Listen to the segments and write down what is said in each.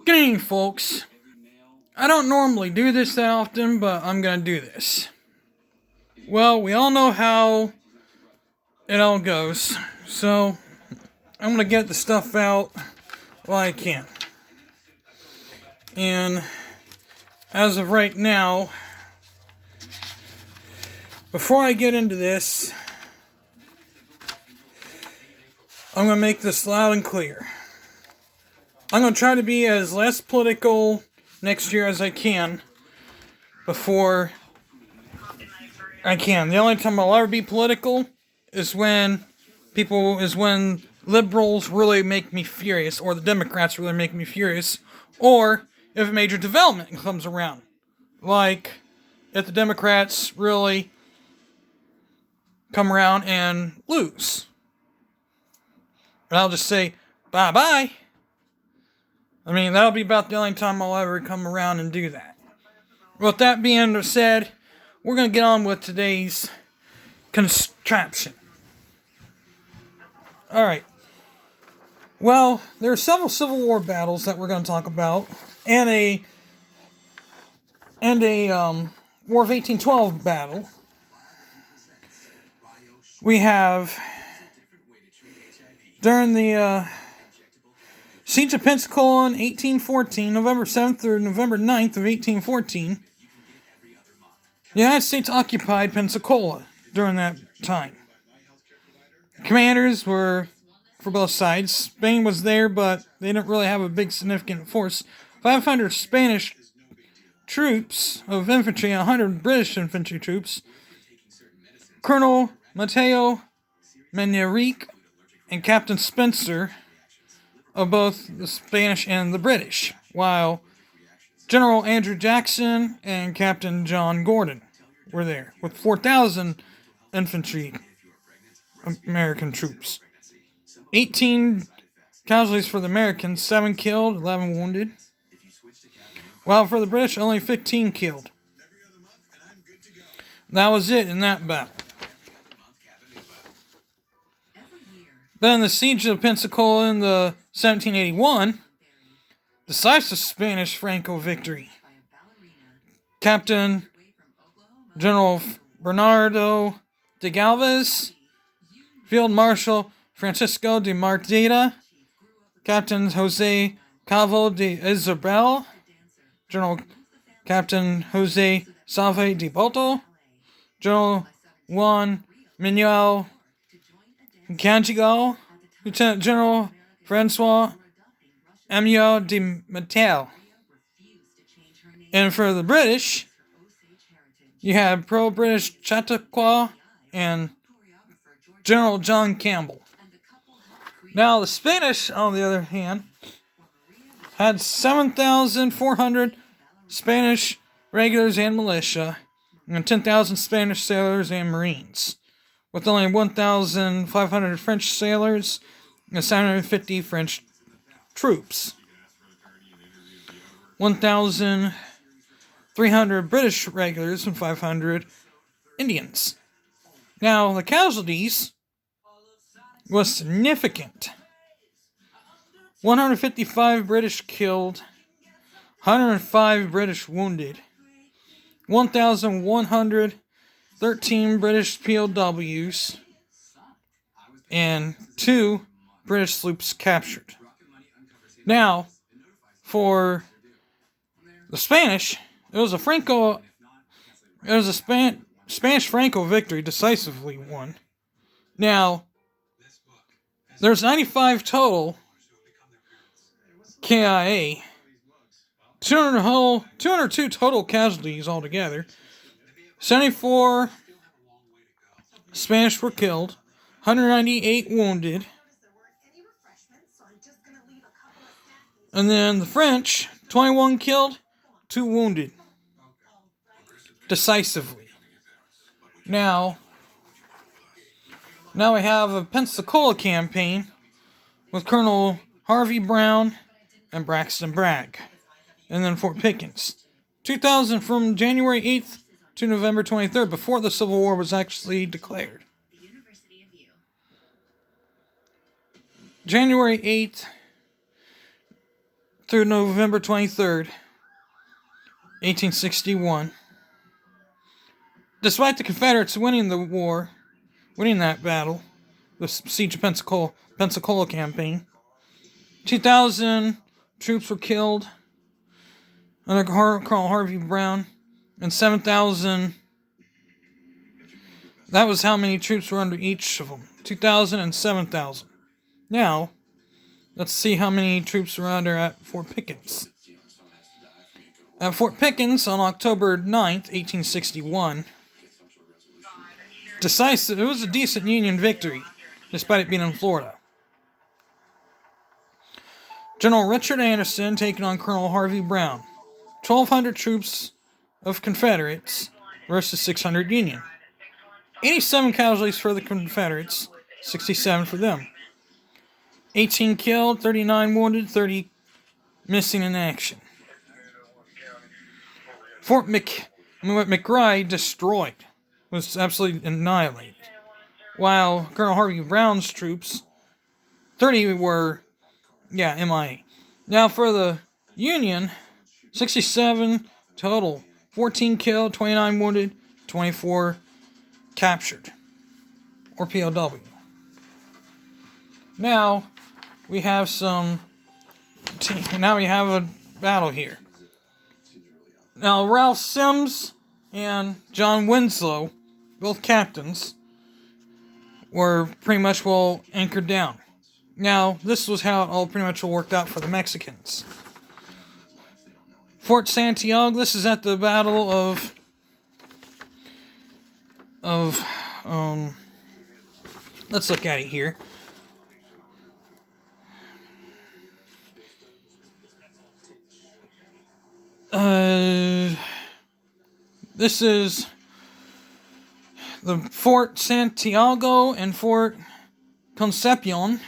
Good evening, folks. I don't normally do this that often, but I'm gonna do this. Well, we all know how it all goes, so I'm gonna get the stuff out while I can. And as of right now, before I get into this, I'm gonna make this loud and clear. I'm gonna try to be as less political next year as I can before I can. The only time I'll ever be political is when liberals really make me furious, or the Democrats really make me furious, or if a major development comes around. Like, if the Democrats really come around and lose. And I'll just say, bye-bye. I mean, that'll be about the only time I'll ever come around and do that. With that being said, we're going to get on with today's contraption. Alright. Well, there are several Civil War battles that we're going to talk about, and a War of 1812 battle. We have, during the Siege of Pensacola in 1814, November 7th through November 9th of 1814, the United States occupied Pensacola during that time. Commanders were for both sides. Spain was there, but they didn't really have a big significant force. 500 Spanish troops of infantry and 100 British infantry troops. Colonel Mateo Manrique and Captain Spencer of both the Spanish and the British, while General Andrew Jackson and Captain John Gordon were there, with 4,000 infantry American troops. 18 casualties for the Americans, 7 killed, 11 wounded, while for the British, only 15 killed. That was it in that battle. Then the Siege of Pensacola in the 1781, decisive Spanish Franco victory. Captain General Bernardo de Galvez, Field Marshal Francisco de Martita, Captain Jose Calvo de Isabel, General Captain Jose Salve de Boto, General Juan Manuel Canjigal, Lieutenant General Francois Amiot de Mattel. And for the British, you had pro-British Chautauqua and General John Campbell. Now, the Spanish, on the other hand, had 7,400 Spanish regulars and militia, and 10,000 Spanish sailors and marines, with only 1,500 French sailors and 750 French troops. 1,300 British regulars and 500 Indians. Now, the casualties was significant. 155 British killed, 105 British wounded, 1,113 British POWs, and 2 British sloops captured. Now, for the Spanish, it was a Spanish Franco victory, decisively won. Now, there's 95 total KIA, 202 total casualties altogether. 74 Spanish were killed, 198 wounded. And then the French, 21 killed, 2 wounded. Decisively. Now we have a Pensacola campaign with Colonel Harvey Brown and Braxton Bragg. And then Fort Pickens. 2000 from January 8th to November 23rd, before the Civil War was actually declared. January 8th through November 23rd, 1861. Despite the Confederates winning that battle, the Siege of Pensacola campaign, 2,000 troops were killed under Colonel Harvey Brown, and 7,000. That was how many troops were under each of them. 2,000 and 7,000. Now, let's see how many troops were under at Fort Pickens. At Fort Pickens on October 9th, 1861, it was a decent Union victory, despite it being in Florida. General Richard Anderson taking on Colonel Harvey Brown. 1,200 troops of Confederates versus 600 Union. 87 casualties for the Confederates, 67 for them. 18 killed, 39 wounded, 30 missing in action. Fort McRae destroyed, was absolutely annihilated. While Colonel Harvey Brown's troops, 30 were, MIA. Now for the Union, 67 total. 14 killed, 29 wounded, 24 captured. Or POW. Now we have a battle here. Now Ralph Sims and John Winslow, both captains, were pretty much anchored down. Now, this was how it all pretty much worked out for the Mexicans. Fort Santiago, this is at the Battle let's look at it here. This is the Fort Santiago and Fort Concepcion.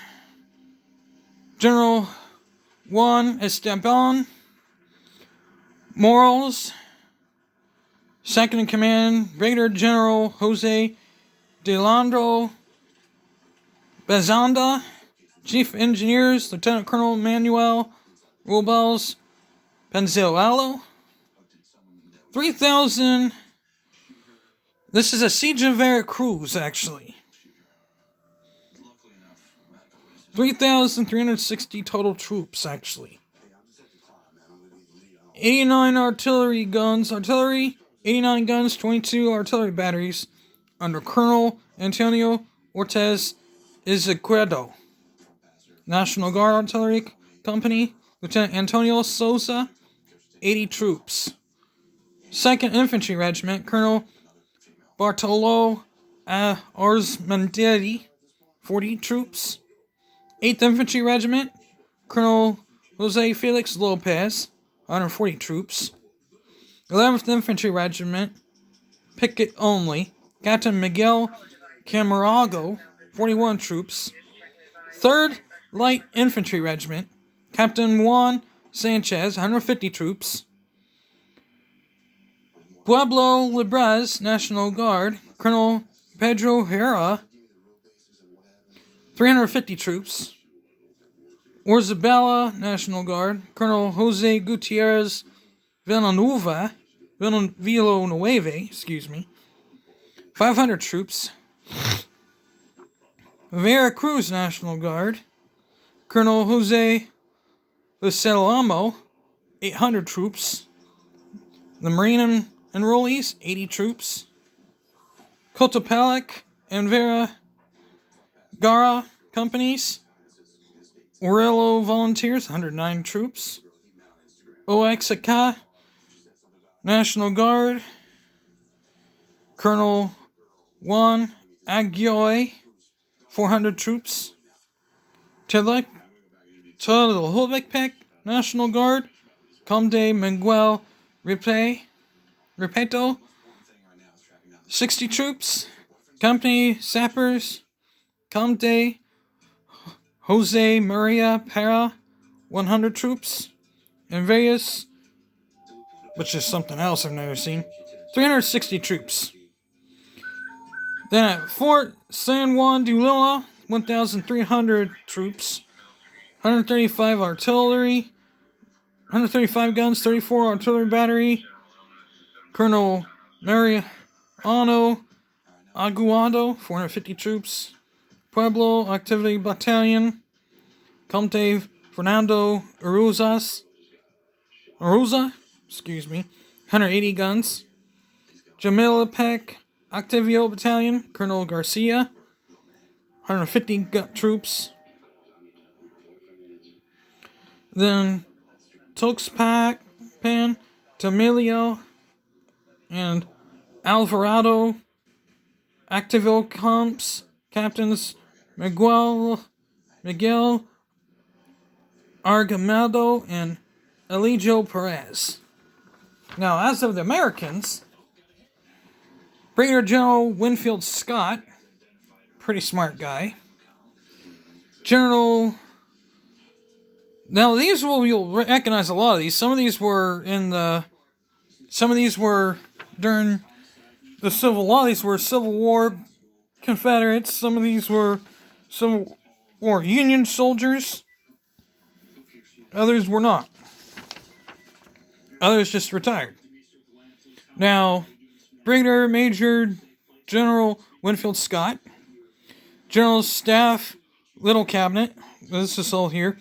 General Juan Esteban Morales, second in command, Brigadier General Jose de Landro Bezanda, Chief Engineers, Lieutenant Colonel Manuel Robles Penzuelo. 3,000. This is a siege of Veracruz, actually. 3,360 total troops, actually. 89 artillery guns, 89 guns, 22 artillery batteries under Colonel Antonio Ortiz Izquierdo. National Guard Artillery Company, Lieutenant Antonio Sosa, 80 troops. 2nd Infantry Regiment, Colonel Bartolo Arzmendieri, 40 troops. 8th Infantry Regiment, Colonel Jose Felix Lopez, 140 troops. 11th Infantry Regiment, picket only, Captain Miguel Camargo, 41 troops. 3rd Light Infantry Regiment, Captain Juan Sanchez, 150 troops. Pueblo Libres National Guard, Colonel Pedro Herrera, 350 troops. Orzabella National Guard, Colonel Jose Gutierrez Villanueva, 500 troops. Veracruz National Guard, Colonel Jose Vasilamo, 800 troops. The Marine enrollees, 80 troops. Cotopelec and Vera Gara companies. Orello Volunteers, 109 troops. Oaxaca National Guard, Colonel Juan Aguioy, 400 troops. Tlahuelpec National Guard, Conde Miguel Repeto, 60 troops. Company Sappers, Conde Jose Maria Pera, 100 troops. And various, which is something else I've never seen, 360 troops. Then at Fort San Juan de Ulua, 1,300 troops, 135 artillery, 135 guns, 34 artillery battery. Colonel Mariano Aguado, 450 troops. Pueblo Activity Battalion. Comte Fernando Aruza, 180 guns. Jamilapec Activio Battalion, Colonel Garcia, 150 troops. Then Tuxpan, Tamilio, and Alvarado Activio Comps, Captains Miguel Argamado and Eligio Perez. Now, as of the Americans, Brigadier General Winfield Scott, pretty smart guy. General. Now, you'll recognize a lot of these. Some of these were during the Civil War. These were Civil War Confederates. Some of these were Civil War Union soldiers. Others were not. Others just retired. Now, Brigadier Major General Winfield Scott, General Staff, Little Cabinet, this is all here,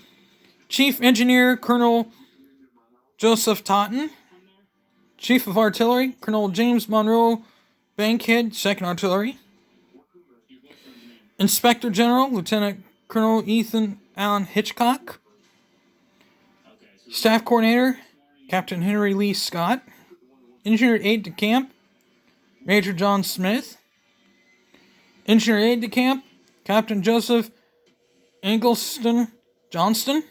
Chief Engineer Colonel Joseph Totten, Chief of Artillery Colonel James Monroe Bankhead, 2nd Artillery, Inspector General Lieutenant Colonel Ethan Allen Hitchcock, Staff Coordinator Captain Henry Lee Scott, Engineer Aide-de-Camp Major John Smith, Engineer Aide-de-Camp Captain Joseph Eggleston Johnston,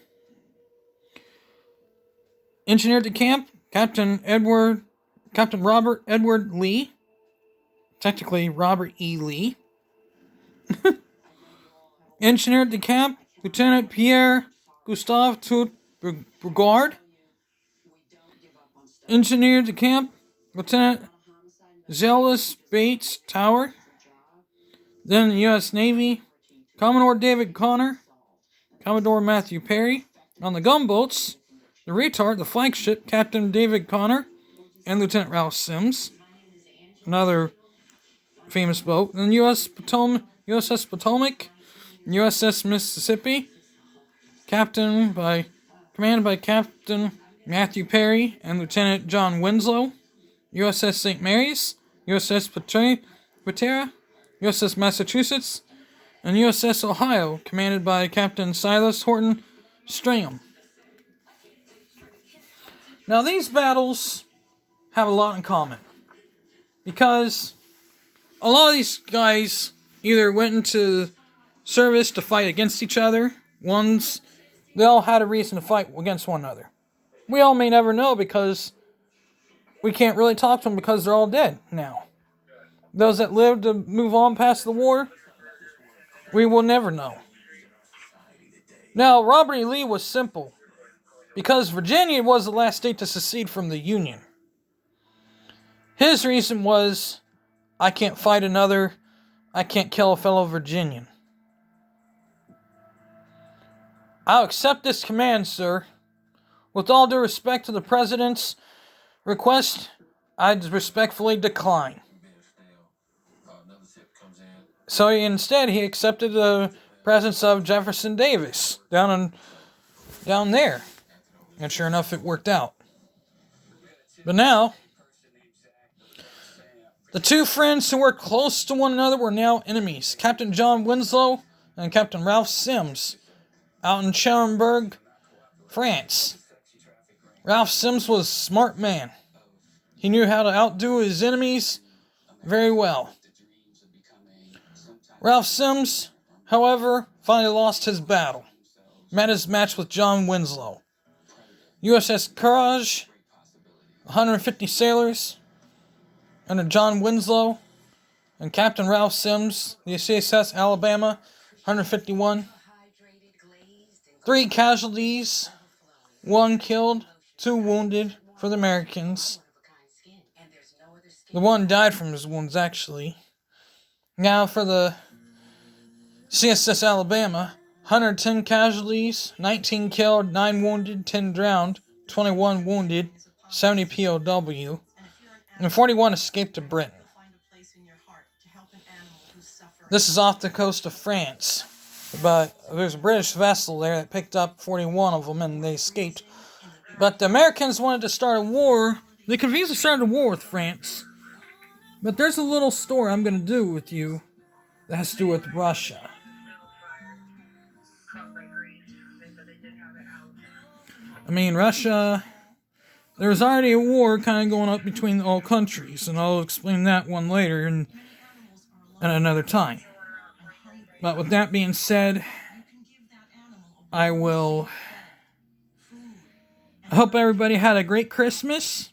Engineer de Camp Captain Robert Edward Lee, technically Robert E. Lee, Engineer de Camp Lieutenant Pierre Gustave Tout Bourgard, Engineer de Camp Lieutenant Zealous Bates Tower. Then the U.S. Navy, Commodore David Connor, Commodore Matthew Perry. On the gunboats, the Retard, the flagship, Captain David Connor, and Lieutenant Ralph Sims. Another famous boat. Then USS Potomac, USS Mississippi, commanded by Captain Matthew Perry and Lieutenant John Winslow. USS St. Mary's, USS Patera, USS Massachusetts, and USS Ohio, commanded by Captain Silas Horton Stringham. Now, these battles have a lot in common, because a lot of these guys either went into service to fight against each other. They all had a reason to fight against one another. We all may never know, because we can't really talk to them because they're all dead now. Those that lived to move on past the war, we will never know. Now, Robert E. Lee was simple, because Virginia was the last state to secede from the Union. His reason was, I can't kill a fellow Virginian. I'll accept this command, sir. With all due respect to the President's request, I'd respectfully decline. So instead, he accepted the presence of Jefferson Davis down there. And sure enough, it worked out. But now, the two friends who were close to one another were now enemies. Captain John Winslow and Captain Ralph Sims, out in Cherbourg, France. Ralph Sims was a smart man. He knew how to outdo his enemies very well. Ralph Sims, however, finally lost his battle. Met his match with John Winslow. USS Courage, 150 sailors, under John Winslow, and Captain Ralph Sims, the CSS Alabama, 151. 3 casualties, 1 killed, 2 wounded for the Americans. The one died from his wounds, actually. Now for the CSS Alabama, 110 casualties, 19 killed, 9 wounded, 10 drowned, 21 wounded, 70 POW, and 41 escaped to Britain. This is off the coast of France, but there's a British vessel there that picked up 41 of them and they escaped. But the Americans wanted to start a war. They could have easily started a war with France. But there's a little story I'm going to do with you that has to do with Russia. I mean, Russia, there was already a war kind of going up between all countries, and I'll explain that one later and at another time. But with that being said, I hope everybody had a great Christmas,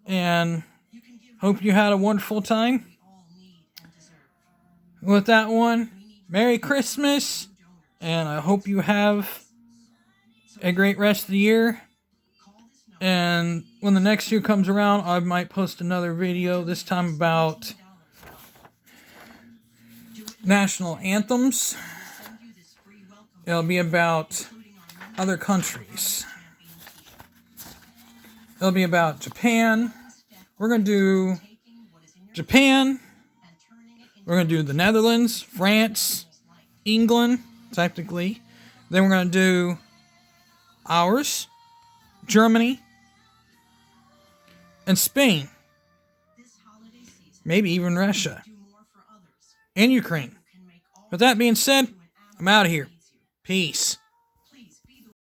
and hope you had a wonderful time. With that one, Merry Christmas, and I hope you have a great rest of the year. And when the next year comes around, I might post another video, this time about national anthems. It'll be about other countries. It'll be about Japan. We're going to do Japan. We're going to do the Netherlands, France, England, technically. Then we're going to do ours, Germany, and Spain. Maybe even Russia. And Ukraine. With that being said, I'm out of here. Peace.